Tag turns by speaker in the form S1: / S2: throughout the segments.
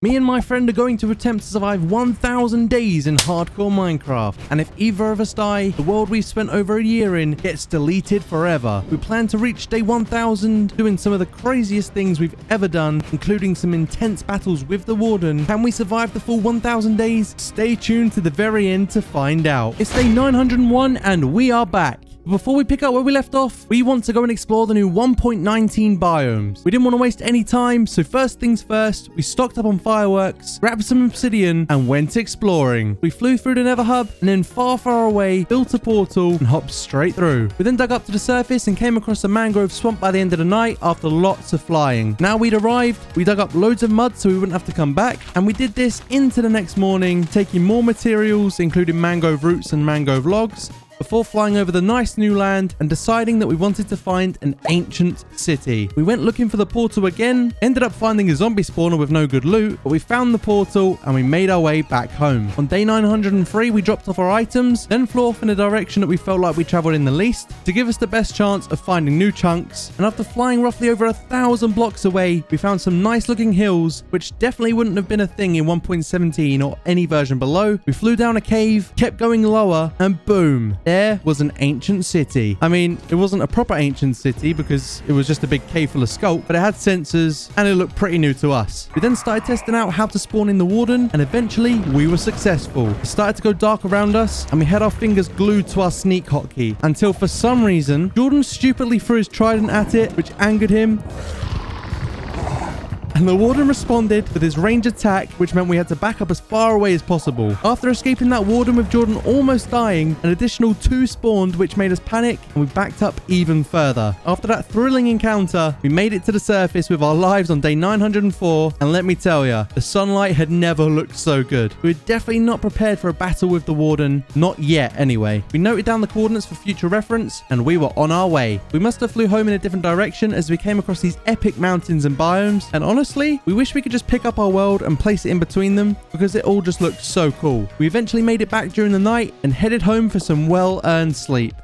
S1: Me and my friend are going to attempt to survive 1,000 days in hardcore Minecraft, and if either of us die, the world we've spent over a year in gets deleted forever. We plan to reach day 1,000 doing some of the craziest things we've ever done, including some intense battles with the Warden. Can we survive the full 1,000 days? Stay tuned to the very end to find out. It's day 901 and we are back. Before we pick up where we left off, we want to go and explore the new 1.19 biomes. We didn't want to waste any time, so first things first, we stocked up on fireworks, grabbed some obsidian, and went exploring. We flew through the Nether Hub, and then far away, built a portal, and hopped straight through. We then dug up to the surface and came across a mangrove swamp by the end of the night after lots of flying. Now we'd arrived, we dug up loads of mud so we wouldn't have to come back, and we did this into the next morning, taking more materials, including mangrove roots and mangrove logs, before flying over the nice new land and deciding that we wanted to find an ancient city. We went looking for the portal again, ended up finding a zombie spawner with no good loot, but we found the portal and we made our way back home. On day 903, we dropped off our items, then flew off in a direction that we felt like we traveled in the least to give us the best chance of finding new chunks. And after flying roughly over 1,000 blocks away, we found some nice looking hills, which definitely wouldn't have been a thing in 1.17 or any version below. We flew down a cave, kept going lower, and boom, there was an ancient city. I mean, it wasn't a proper ancient city because it was just a big cave full of sculpt, but it had sensors and it looked pretty new to us. We then started testing out how to spawn in the Warden, and eventually we were successful. It started to go dark around us and we had our fingers glued to our sneak hotkey until for some reason Jordan stupidly threw his trident at it, which angered him. And the Warden responded with his range attack, which meant we had to back up as far away as possible. After escaping that Warden with Jordan almost dying, an additional 2 spawned, which made us panic, and we backed up even further. After that thrilling encounter, we made it to the surface with our lives on day 904, and let me tell ya, the sunlight had never looked so good. We were definitely not prepared for a battle with the Warden, not yet anyway. We noted down the coordinates for future reference, and we were on our way. We must have flew home in a different direction as we came across these epic mountains and biomes, and honestly, we wish we could just pick up our world and place it in between them because it all just looked so cool. We eventually made it back during the night and headed home for some well-earned sleep.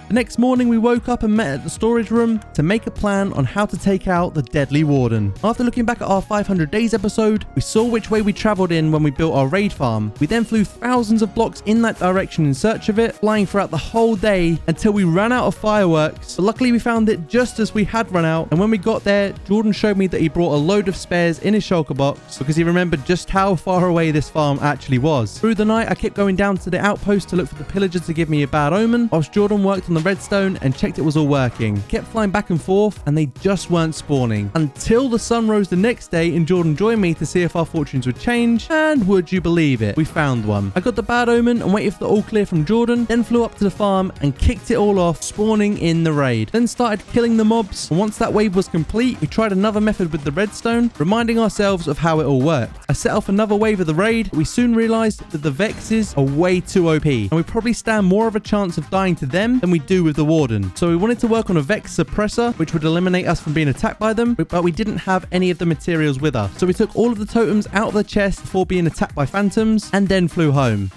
S1: The next morning, we woke up and met at the storage room to make a plan on how to take out the deadly Warden. After looking back at our 500 days episode, we saw which way we traveled in when we built our raid farm. We then flew thousands of blocks in that direction in search of it, flying throughout the whole day until we ran out of fireworks. But luckily, we found it just as we had run out, and when we got there, Jordan showed me that he brought a load of spares in his shulker box because he remembered just how far away this farm actually was. Through the night, I kept going down to the outpost to look for the pillager to give me a bad omen, whilst Jordan worked on the redstone and checked it was all working. Kept flying back and forth and they just weren't spawning until the sun rose the next day and Jordan joined me to see if our fortunes would change, and would you believe it, we found one. I got the bad omen and waited for the all clear from Jordan, then flew up to the farm and kicked it all off, spawning in the raid. Then started killing the mobs, and once that wave was complete, we tried another method with the redstone, reminding ourselves of how it all worked. I set off another wave of the raid, but we soon realized that the Vexes are way too OP, and we probably stand more of a chance of dying to them than we do with the Warden. So we wanted to work on a Vex suppressor, which would eliminate us from being attacked by them, but we didn't have any of the materials with us. So we took all of the totems out of the chest before being attacked by phantoms, and then flew home.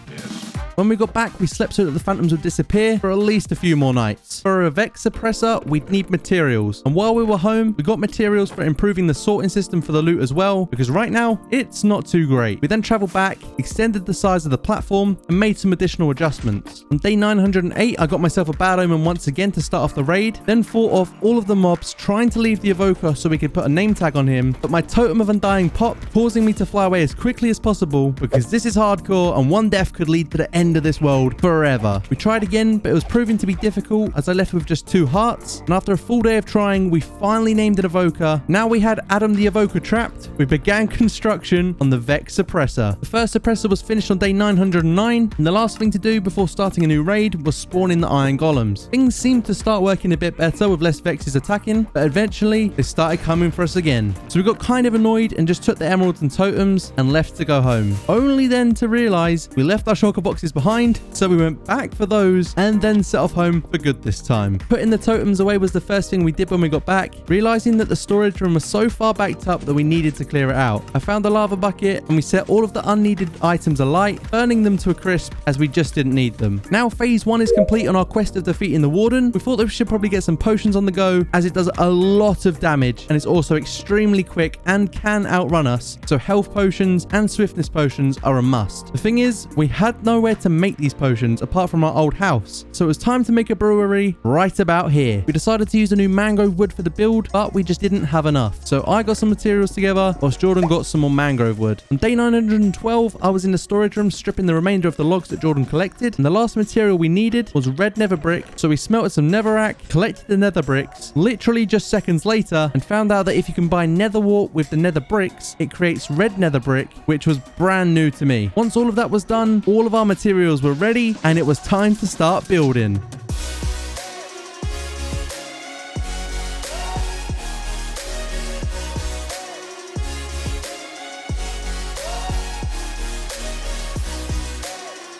S1: When we got back, we slept so that the phantoms would disappear for at least a few more nights. For a Vex suppressor, we'd need materials. And while we were home, we got materials for improving the sorting system for the loot as well, because right now, it's not too great. We then traveled back, extended the size of the platform, and made some additional adjustments. On day 908, I got myself a bad omen once again to start off the raid, then fought off all of the mobs, trying to leave the evoker so we could put a name tag on him, but my totem of undying popped, causing me to fly away as quickly as possible, because this is hardcore and one death could lead to the end of this world forever. We tried again, but it was proving to be difficult as I left with just 2 hearts, and after a full day of trying, we finally named an evoker. Now we had Adam the evoker trapped, we began construction on the Vex suppressor. The first suppressor was finished on day 909, and the last thing to do before starting a new raid was spawn in the iron golems. Things seemed to start working a bit better with less Vexes attacking, but eventually they started coming for us again. So we got kind of annoyed and just took the emeralds and totems and left to go home. Only then to realize we left our shulker boxes behind, so we went back for those and then set off home for good this time. Putting the totems away was the first thing we did when we got back, realizing that the storage room was so far backed up that we needed to clear it out. I found a lava bucket and we set all of the unneeded items alight, burning them to a crisp as we just didn't need them. Now phase 1 is complete on our quest of defeating the Warden. We thought that we should probably get some potions on the go, as it does a lot of damage and it's also extremely quick and can outrun us, so health potions and swiftness potions are a must. The thing is, we had nowhere to make these potions apart from our old house, so it was time to make a brewery right about here. We decided to use a new mangrove wood for the build, but we just didn't have enough, so I got some materials together whilst Jordan got some more mangrove wood. On day 912, I was in the storage room stripping the remainder of the logs that Jordan collected, and the last material we needed was red nether brick, so we smelted some netherrack, collected the nether bricks literally just seconds later, and found out that if you combine nether wart with the nether bricks, it creates red nether brick, which was brand new to me. Once all of that was done, all of our materials were ready and it was time to start building.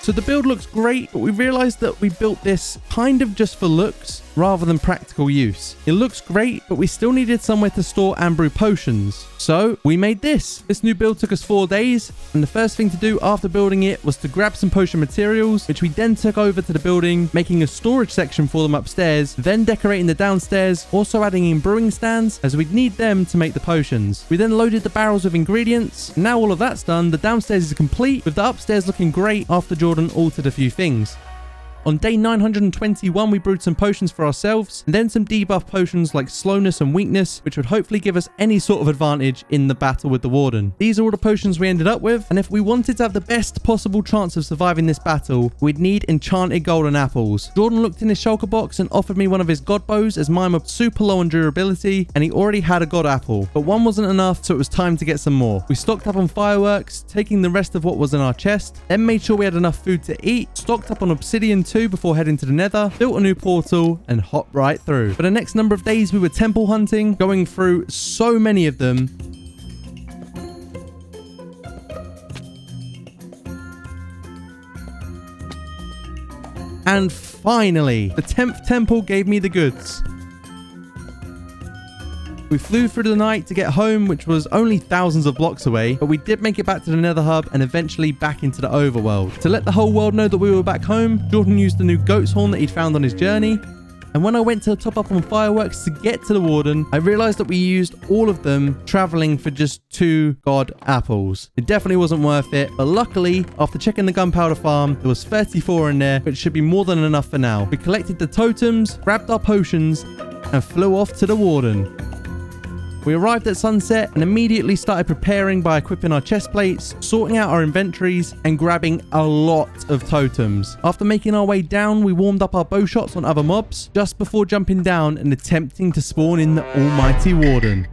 S1: So the build looks great, but we realized that we built this kind of just for looks rather than practical use. It looks great, but we still needed somewhere to store and brew potions. So we made this. This new build took us 4 days, and the first thing to do after building it was to grab some potion materials, which we then took over to the building, making a storage section for them upstairs, then decorating the downstairs, also adding in brewing stands as we'd need them to make the potions. We then loaded the barrels with ingredients. Now all of that's done, the downstairs is complete, with the upstairs looking great after Jordan altered a few things. On day 921, we brewed some potions for ourselves, and then some debuff potions like slowness and weakness, which would hopefully give us any sort of advantage in the battle with the Warden. These are all the potions we ended up with, and if we wanted to have the best possible chance of surviving this battle, we'd need enchanted golden apples. Jordan looked in his shulker box and offered me one of his god bows, as mine were super low on durability, and he already had a god apple. But one wasn't enough, so it was time to get some more. We stocked up on fireworks, taking the rest of what was in our chest, then made sure we had enough food to eat, stocked up on obsidian too before heading to the nether, built a new portal, and hopped right through. For the next number of days, we were temple hunting, going through so many of them. And finally, the 10th temple gave me the goods. We flew through the night to get home, which was only thousands of blocks away, but we did make it back to the nether hub and eventually back into the overworld. To let the whole world know that we were back home, Jordan used the new goat's horn that he'd found on his journey. And when I went to top up on fireworks to get to the Warden, I realized that we used all of them traveling for just 2 god apples. It definitely wasn't worth it, but luckily, after checking the gunpowder farm, there was 34 in there, which should be more than enough for now. We collected the totems, grabbed our potions, and flew off to the Warden. We arrived at sunset and immediately started preparing by equipping our chest plates, sorting out our inventories, and grabbing a lot of totems. After making our way down, we warmed up our bow shots on other mobs just before jumping down and attempting to spawn in the almighty Warden.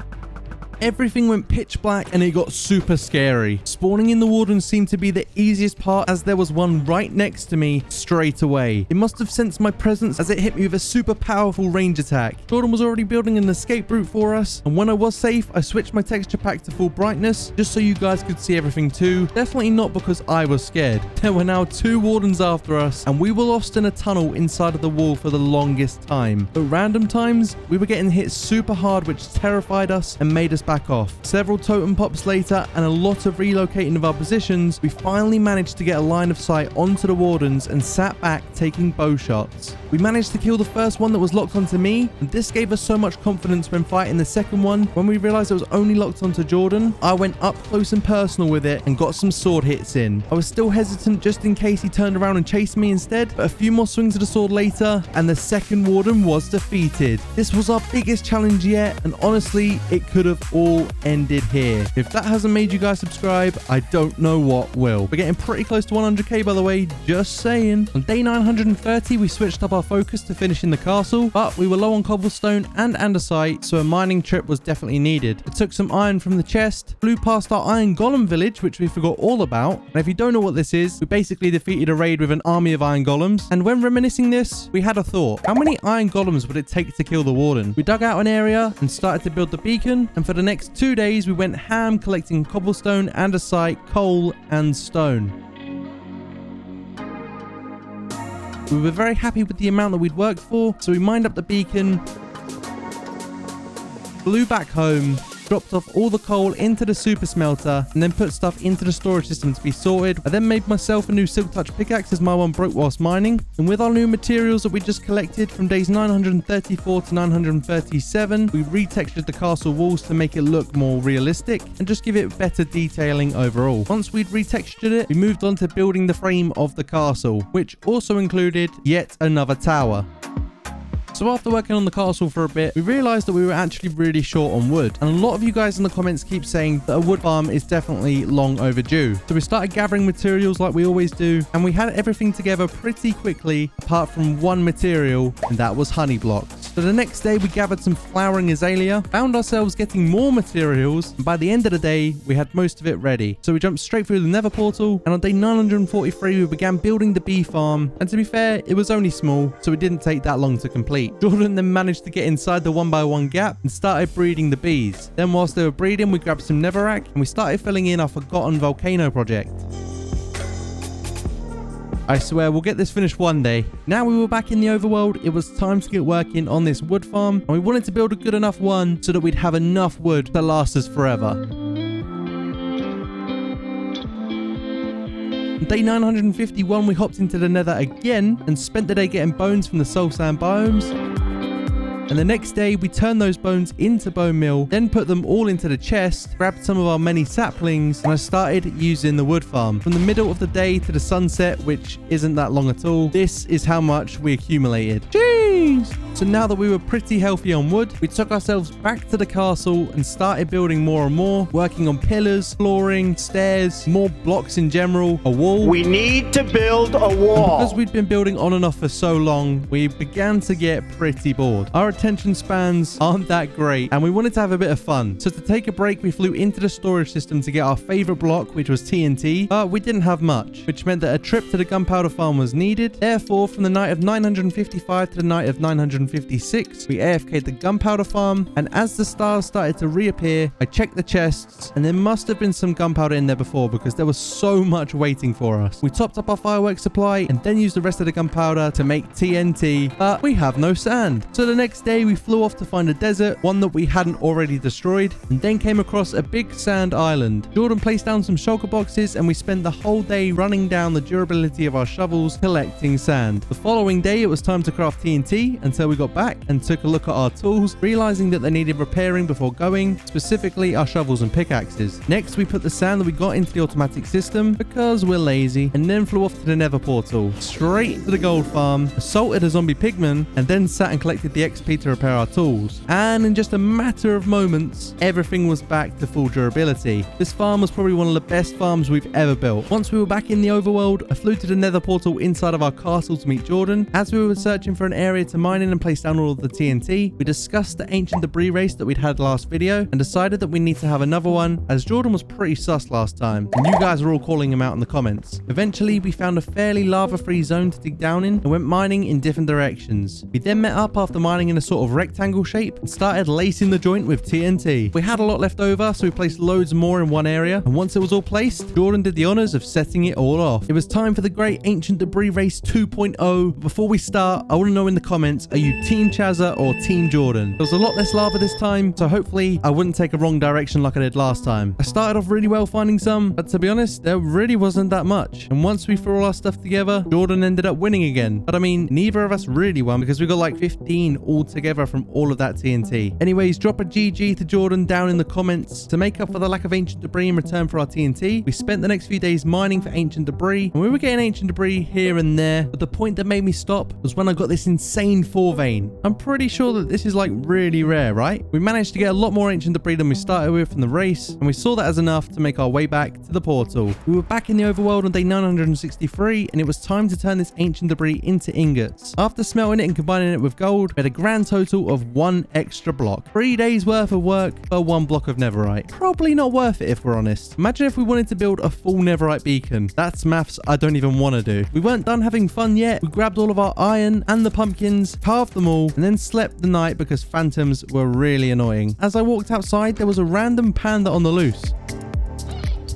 S1: Everything went pitch black and it got super scary. Spawning in the Warden seemed to be the easiest part, as there was one right next to me straight away. It must have sensed my presence as it hit me with a super powerful range attack. Jordan was already building an escape route for us, and when I was safe, I switched my texture pack to full brightness just so you guys could see everything too. Definitely not because I was scared. There were now 2 Wardens after us, and we were lost in a tunnel inside of the wall for the longest time. At random times, we were getting hit super hard, which terrified us and made us back off. Several totem pops later and a lot of relocating of our positions, we finally managed to get a line of sight onto the Wardens and sat back taking bow shots. We managed to kill the first one that was locked onto me, and this gave us so much confidence when fighting the second one. When we realized it was only locked onto Jordan, I went up close and personal with it and got some sword hits in. I was still hesitant just in case he turned around and chased me instead, but a few more swings of the sword later and the second Warden was defeated. This was our biggest challenge yet, and honestly, it could have all ended here. If that hasn't made you guys subscribe, I don't know what will. We're getting pretty close to 100k, by the way, just saying. On day 930, we switched up our focus to finishing the castle, but we were low on cobblestone and andesite, so a mining trip was definitely needed. I took some iron from the chest, flew past our iron golem village, which we forgot all about. And if you don't know what this is, we basically defeated a raid with an army of iron golems. And when reminiscing this, we had a thought. How many iron golems would it take to kill the Warden? We dug out an area and started to build the beacon, and for the next 2 days, we went ham collecting cobblestone, andesite, coal, and stone. We were very happy with the amount that we'd worked for, so we mined up the beacon, flew back home, dropped off all the coal into the super smelter, and then put stuff into the storage system to be sorted. I then made myself a new silk touch pickaxe as my one broke whilst mining. And with our new materials that we just collected from days 934 to 937, we retextured the castle walls to make it look more realistic and just give it better detailing overall. Once we'd retextured it, we moved on to building the frame of the castle, which also included yet another tower. So after working on the castle for a bit, we realized that we were actually really short on wood. And a lot of you guys in the comments keep saying that a wood farm is definitely long overdue. So we started gathering materials like we always do, and we had everything together pretty quickly, apart from one material, and that was honey blocks. So the next day we gathered some flowering azalea, found ourselves getting more materials, and by the end of the day, we had most of it ready. So we jumped straight through the nether portal, and on day 943, we began building the bee farm. And to be fair, it was only small, so it didn't take that long to complete. Jordan then managed to get inside the 1x1 gap and started breeding the bees. Then whilst they were breeding, we grabbed some netherrack and we started filling in our forgotten volcano project. I swear we'll get this finished one day. Now we were back in the overworld, it was time to get working on this wood farm, and we wanted to build a good enough one so that we'd have enough wood to last us forever. On day 951, we hopped into the nether again and spent the day getting bones from the soul sand biomes. And the next day, we turned those bones into bone meal, then put them all into the chest, grabbed some of our many saplings, and I started using the wood farm. From the middle of the day to the sunset, which isn't that long at all, this is how much we accumulated. Jeez! So now that we were pretty healthy on wood, we took ourselves back to the castle and started building more and more, working on pillars, flooring, stairs, more blocks in general, a wall.
S2: We need to build a wall.
S1: And because we'd been building on and off for so long, we began to get pretty bored. Our attention spans aren't that great, and we wanted to have a bit of fun. So to take a break, we flew into the storage system to get our favorite block, which was TNT, but we didn't have much, which meant that a trip to the gunpowder farm was needed. Therefore, from the night of 955 to the night of 956, we AFK'd the gunpowder farm, and as the stars started to reappear, I checked the chests, and there must have been some gunpowder in there before because there was so much waiting for us. We topped up our fireworks supply and then used the rest of the gunpowder to make TNT, but we have no sand. So the next day we flew off to find a desert, one that we hadn't already destroyed, and then came across a big sand island. Jordan placed down some shulker boxes and we spent the whole day running down the durability of our shovels collecting sand. The following day it was time to craft TNT until we got back and took a look at our tools, realizing that they needed repairing before going, specifically our shovels and pickaxes. Next we put the sand that we got into the automatic system because we're lazy, and then flew off to the nether portal, straight to the gold farm, assaulted a zombie pigman, and then sat and collected the XP to repair our tools. And in just a matter of moments, everything was back to full durability. This farm was probably one of the best farms we've ever built. Once we were back in the overworld, I flew to the nether portal inside of our castle to meet Jordan. As we were searching for an area to mine in and place down all of the TNT, we discussed the ancient debris race that we'd had last video and decided that we need to have another one, as Jordan was pretty sus last time, and you guys are all calling him out in the comments. Eventually, we found a fairly lava-free zone to dig down in and went mining in different directions. We then met up after mining in a sort of rectangle shape and started lacing the joint with TNT. We had a lot left over, so we placed loads more in one area, and once it was all placed, Jordan did the honors of setting it all off. It was time for the great ancient debris race 2.0. Before we start, I want to know in the comments, are you Team Chaza or Team Jordan? There was a lot less lava this time, so hopefully I wouldn't take a wrong direction like I did last time. I started off really well finding some, but to be honest, there really wasn't that much. And once we threw all our stuff together, Jordan ended up winning again. But I mean, neither of us really won because we got like 15 all together from all of that TNT. Anyways, drop a GG to Jordan down in the comments. To make up for the lack of ancient debris in return for our TNT, we spent the next few days mining for ancient debris, and we were getting ancient debris here and there, but the point that made me stop was when I got this insane 4 vein. I'm pretty sure that this is like really rare, right? We managed to get a lot more ancient debris than we started with from the race, and we saw that as enough to make our way back to the portal. We were back in the overworld on day 963, and it was time to turn this ancient debris into ingots. After smelting it and combining it with gold, we had a grand total of 1 extra block. 3 days worth of work for 1 block of netherite. Probably not worth it if we're honest. Imagine if we wanted to build a full netherite beacon. That's maths I don't even want to do. We weren't done having fun yet. We grabbed all of our iron and the pumpkins, carved them all, and then slept the night because phantoms were really annoying. As I walked outside, there was a random panda on the loose.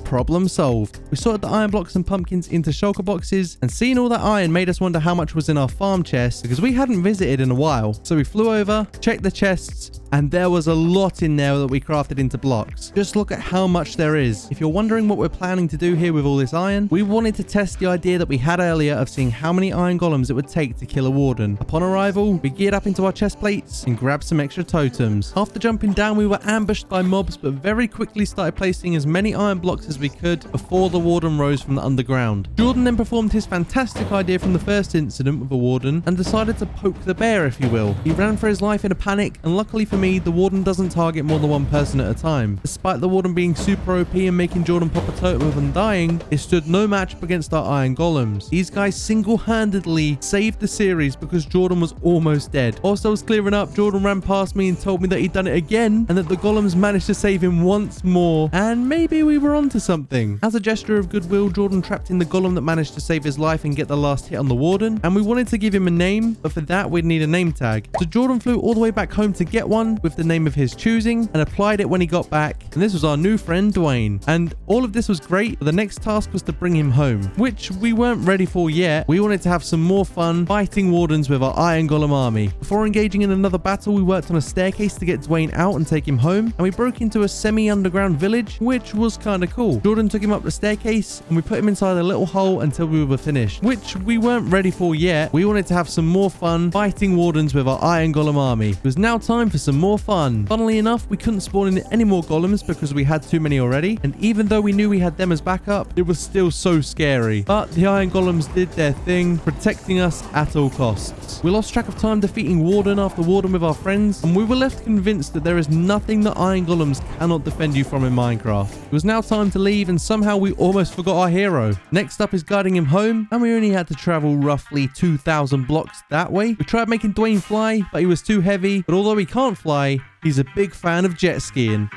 S1: problem solved. We sorted the iron blocks and pumpkins into shulker boxes, and seeing all that iron made us wonder how much was in our farm chest because we hadn't visited in a while. So we flew over, checked the chests, and there was a lot in there that we crafted into blocks. Just look at how much there is. If you're wondering what we're planning to do here with all this iron, we wanted to test the idea that we had earlier of seeing how many iron golems it would take to kill a warden. Upon arrival, we geared up into our chest plates and grabbed some extra totems. After jumping down, we were ambushed by mobs, but very quickly started placing as many iron blocks as we could before the warden rose from the underground. Jordan then performed his fantastic idea from the first incident with a warden and decided to poke the bear, if you will. He ran for his life in a panic, and luckily for me, the warden doesn't target more than one person at a time. Despite the warden being super OP and making Jordan pop a totem of undying, it stood no match up against our iron golems. These guys single-handedly saved the series because Jordan was almost dead. Whilst I was clearing up, Jordan ran past me and told me that he'd done it again and that the golems managed to save him once more, and maybe we were onto something. As a gesture of goodwill, Jordan trapped in the golem that managed to save his life and get the last hit on the warden, and we wanted to give him a name, but for that we'd need a name tag. So Jordan flew all the way back home to get one with the name of his choosing and applied it when he got back, and this was our new friend Dwayne. And all of this was great, but the next task was to bring him home, which we weren't ready for yet. We wanted to have some more fun fighting wardens with our iron golem army. Before engaging in another battle, we worked on a staircase to get Dwayne out and take him home, and we broke into a semi-underground village, which was kind of cool. Jordan took him up the staircase and we put him inside a little hole until we were finished, which we weren't ready for yet. We wanted to have some more fun fighting wardens with our iron golem army. It was now time for some more fun. Funnily enough, we couldn't spawn in any more golems because we had too many already, and even though we knew we had them as backup, it was still so scary. But the iron golems did their thing, protecting us at all costs. We lost track of time defeating Warden after Warden with our friends, and we were left convinced that there is nothing that iron golems cannot defend you from in Minecraft. It was now time to leave, and somehow we almost forgot our hero. Next up is guiding him home, and we only had to travel roughly 2,000 blocks that way. We tried making Dwayne fly, but he was too heavy, but although he can't fly, he's a big fan of jet skiing.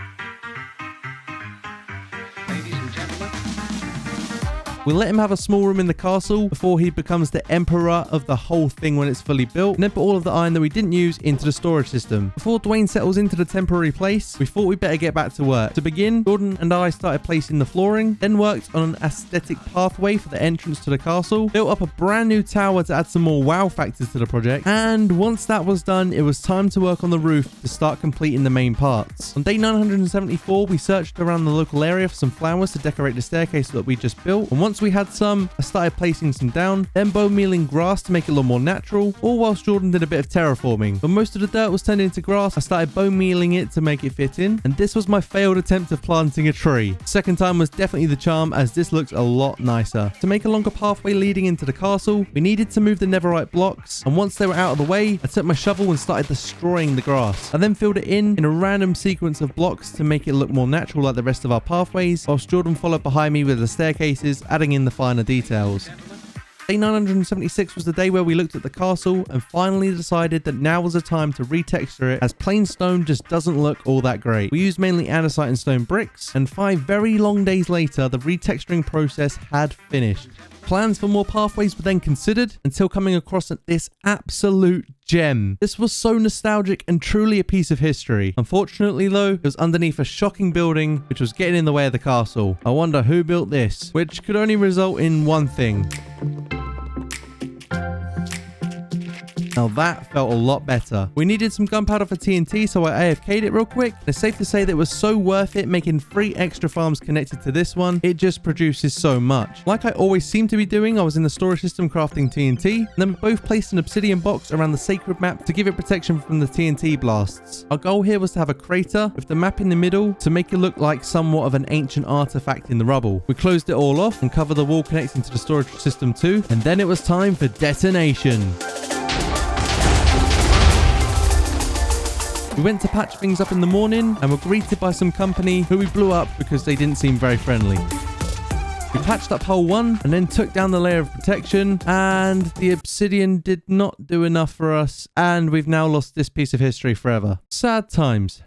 S1: We let him have a small room in the castle before he becomes the emperor of the whole thing when it's fully built, and then put all of the iron that we didn't use into the storage system. Before Dwayne settles into the temporary place, we thought we'd better get back to work. To begin, Jordan and I started placing the flooring, then worked on an aesthetic pathway for the entrance to the castle, built up a brand new tower to add some more wow factors to the project, and once that was done, it was time to work on the roof to start completing the main parts. On day 974, we searched around the local area for some flowers to decorate the staircase that we just built, and once we had some, I started placing some down, then bone mealing grass to make it look more natural, all whilst Jordan did a bit of terraforming. When most of the dirt was turned into grass, I started bone mealing it to make it fit in, and this was my failed attempt of planting a tree. Second time was definitely the charm, as this looks a lot nicer. To make a longer pathway leading into the castle, we needed to move the netherite blocks, and once they were out of the way, I took my shovel and started destroying the grass. I then filled it in a random sequence of blocks to make it look more natural like the rest of our pathways, whilst Jordan followed behind me with the staircases, adding in the finer details. Day 976 was the day where we looked at the castle and finally decided that now was the time to retexture it, as plain stone just doesn't look all that great. We used mainly andesite and stone bricks, and 5 very long days later, the retexturing process had finished. Plans for more pathways were then considered until coming across this absolute gem. This was so nostalgic and truly a piece of history. Unfortunately though, it was underneath a shocking building which was getting in the way of the castle. I wonder who built this, which could only result in one thing. Now that felt a lot better. We needed some gunpowder for TNT, so I AFK'd it real quick. It's safe to say that it was so worth it making 3 extra farms connected to this one. It just produces so much. Like I always seem to be doing, I was in the storage system crafting TNT, and then both placed an obsidian box around the sacred map to give it protection from the TNT blasts. Our goal here was to have a crater with the map in the middle to make it look like somewhat of an ancient artifact in the rubble. We closed it all off and covered the wall connecting to the storage system too, and then it was time for detonation. We went to patch things up in the morning and were greeted by some company who we blew up because they didn't seem very friendly. We patched up hole 1 and then took down the layer of protection, and the obsidian did not do enough for us, and we've now lost this piece of history forever. Sad times.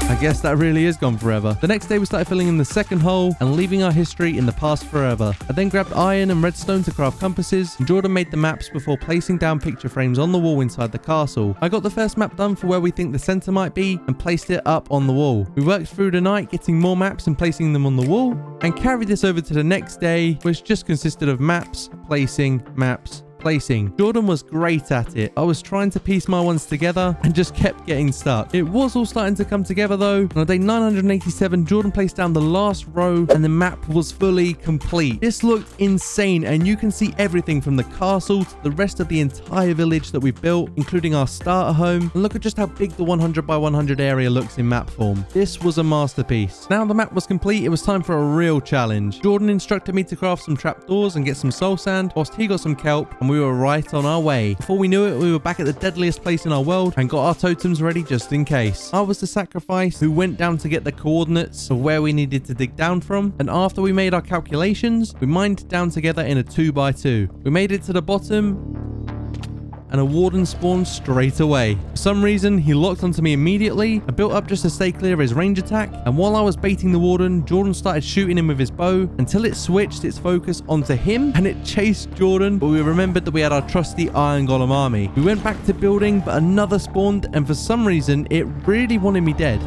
S1: I guess that really is gone forever. The next day we started filling in the second hole and leaving our history in the past forever. I then grabbed iron and redstone to craft compasses, and Jordan made the maps before placing down picture frames on the wall inside the castle. I got the first map done for where we think the center might be and placed it up on the wall. We worked through the night getting more maps and placing them on the wall, and carried this over to the next day, which just consisted of maps, placing, maps, placing. Jordan was great at it. I was trying to piece my ones together and just kept getting stuck. It was all starting to come together though, and on day 987, Jordan placed down the last row and the map was fully complete. This looked insane, and you can see everything from the castle to the rest of the entire village that we've built, including our starter home. And look at just how big the 100 by 100 area looks in map form. This was a masterpiece. Now the map was complete, it was time for a real challenge. Jordan instructed me to craft some trapdoors and get some soul sand, whilst he got some kelp, and we were right on our way. Before we knew it, we were back at the deadliest place in our world and got our totems ready just in case. I was the sacrifice who went down to get the coordinates of where we needed to dig down from, and after we made our calculations, we mined down together in a 2x2. We made it to the bottom, and a warden spawned straight away. For some reason, he locked onto me immediately. I built up just to stay clear of his range attack, and while I was baiting the warden, Jordan started shooting him with his bow until it switched its focus onto him and it chased Jordan, but we remembered that we had our trusty iron golem army. We went back to building, but another spawned, and for some reason, it really wanted me dead.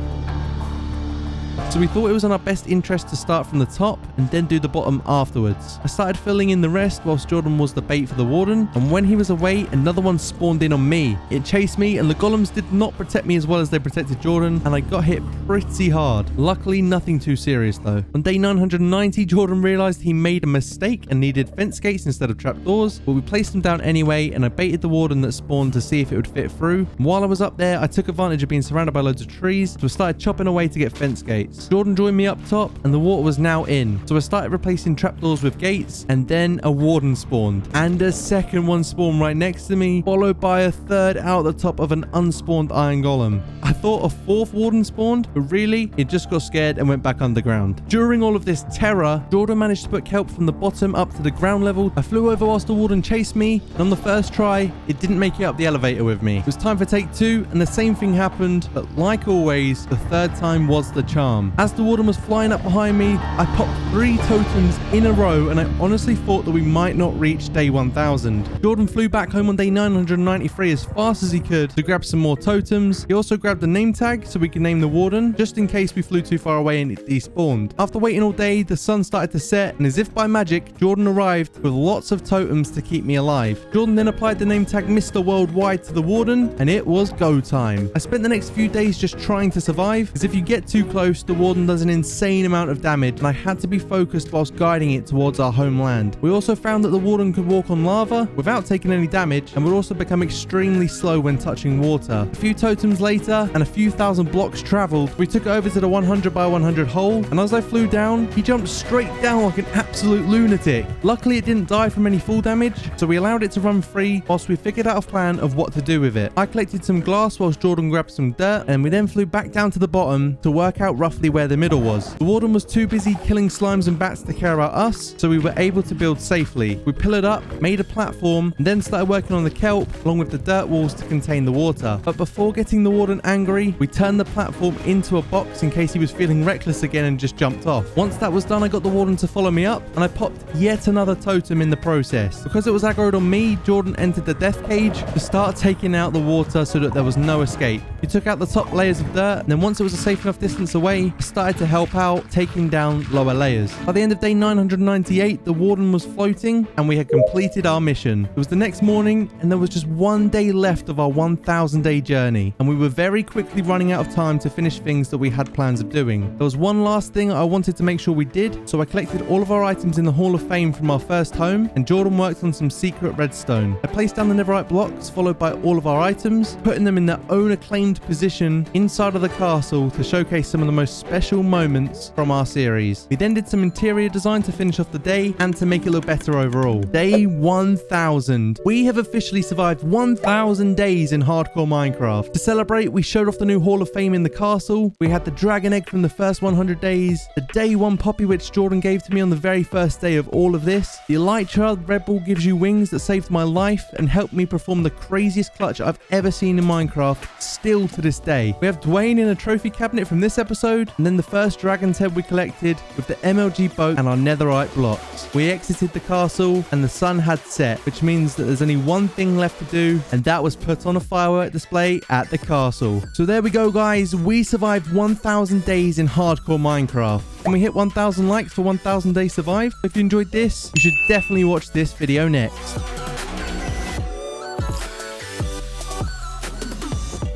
S1: So we thought it was in our best interest to start from the top and then do the bottom afterwards. I started filling in the rest whilst Jordan was the bait for the warden, and when he was away, another one spawned in on me. It chased me, and the golems did not protect me as well as they protected Jordan, and I got hit pretty hard. Luckily, nothing too serious though. On day 990, Jordan realized he made a mistake and needed fence gates instead of trapdoors, but we placed them down anyway, and I baited the warden that spawned to see if it would fit through. And while I was up there, I took advantage of being surrounded by loads of trees, so I started chopping away to get fence gates. Jordan joined me up top, and the water was now in, so I started replacing trapdoors with gates, and then a warden spawned, and a second one spawned right next to me, followed by a third out the top of an unspawned iron golem. I thought a fourth warden spawned, but really, it just got scared and went back underground. During all of this terror, Jordan managed to put kelp from the bottom up to the ground level. I flew over whilst the warden chased me, and on the first try, it didn't make it up the elevator with me. It was time for take two, and the same thing happened, but like always, the third time was the charm. As the warden was flying up behind me, I popped 3 totems in a row, and I honestly thought that we might not reach day 1000. Jordan flew back home on day 993 as fast as he could to grab some more totems. He also grabbed the name tag so we could name the warden, just in case we flew too far away and it despawned. After waiting all day, the sun started to set, and as if by magic, Jordan arrived with lots of totems to keep me alive. Jordan then applied the name tag Mr. Worldwide to the warden, and it was go time. I spent the next few days just trying to survive, because if you get too close, the warden does an insane amount of damage, and I had to be focused whilst guiding it towards our homeland. We also found that the warden could walk on lava without taking any damage, and would also become extremely slow when touching water. A few totems later, and a few thousand blocks traveled, we took it over to the 100 by 100 hole, and as I flew down, he jumped straight down like an absolute lunatic. Luckily, it didn't die from any fall damage, so we allowed it to run free whilst we figured out a plan of what to do with it. I collected some glass whilst Jordan grabbed some dirt, and we then flew back down to the bottom to work out roughly where the middle was. The warden was too busy killing slimes and bats to care about us, so we were able to build safely. We pillared up, made a platform, and then started working on the kelp along with the dirt walls to contain the water. But before getting the warden angry, we turned the platform into a box in case he was feeling reckless again and just jumped off. Once that was done, I got the warden to follow me up, and I popped yet another totem in the process. Because it was aggroed on me, Jordan entered the death cage to start taking out the water so that there was no escape. He took out the top layers of dirt, and then once it was a safe enough distance away, I started to help out, taking down lower layers. By the end of day 998, the warden was floating, and we had completed our mission. It was the next morning, and there was just one day left of our 1000-day journey, and we were very quickly running out of time to finish things that we had plans of doing. There was one last thing I wanted to make sure we did, so I collected all of our items in the Hall of Fame from our first home, and Jordan worked on some secret redstone. I placed down the netherite blocks, followed by all of our items, putting them in their own acclaimed position inside of the castle to showcase some of the most special moments from our series. We then did some interior design to finish off the day and to make it look better overall. Day 1000. We have officially survived 1000 days in hardcore Minecraft. To celebrate, we showed off the new Hall of Fame in the castle. We had the dragon egg from the first 100 days, the day 1 poppy which Jordan gave to me on the very first day of all of this. The Elytra Red Bull gives you wings that saved my life and helped me perform the craziest clutch I've ever seen in Minecraft, still to this day. We have Dwayne in a trophy cabinet from this episode, and then the first dragon's head we collected with the MLG boat and our netherite blocks. We exited the castle and the sun had set, which means that there's only one thing left to do, and that was put on a firework display at the castle. So there we go, guys. We survived 1000 days in hardcore Minecraft. And we hit 1000 likes for 1000 days survived. If you enjoyed this, you should definitely watch this video next.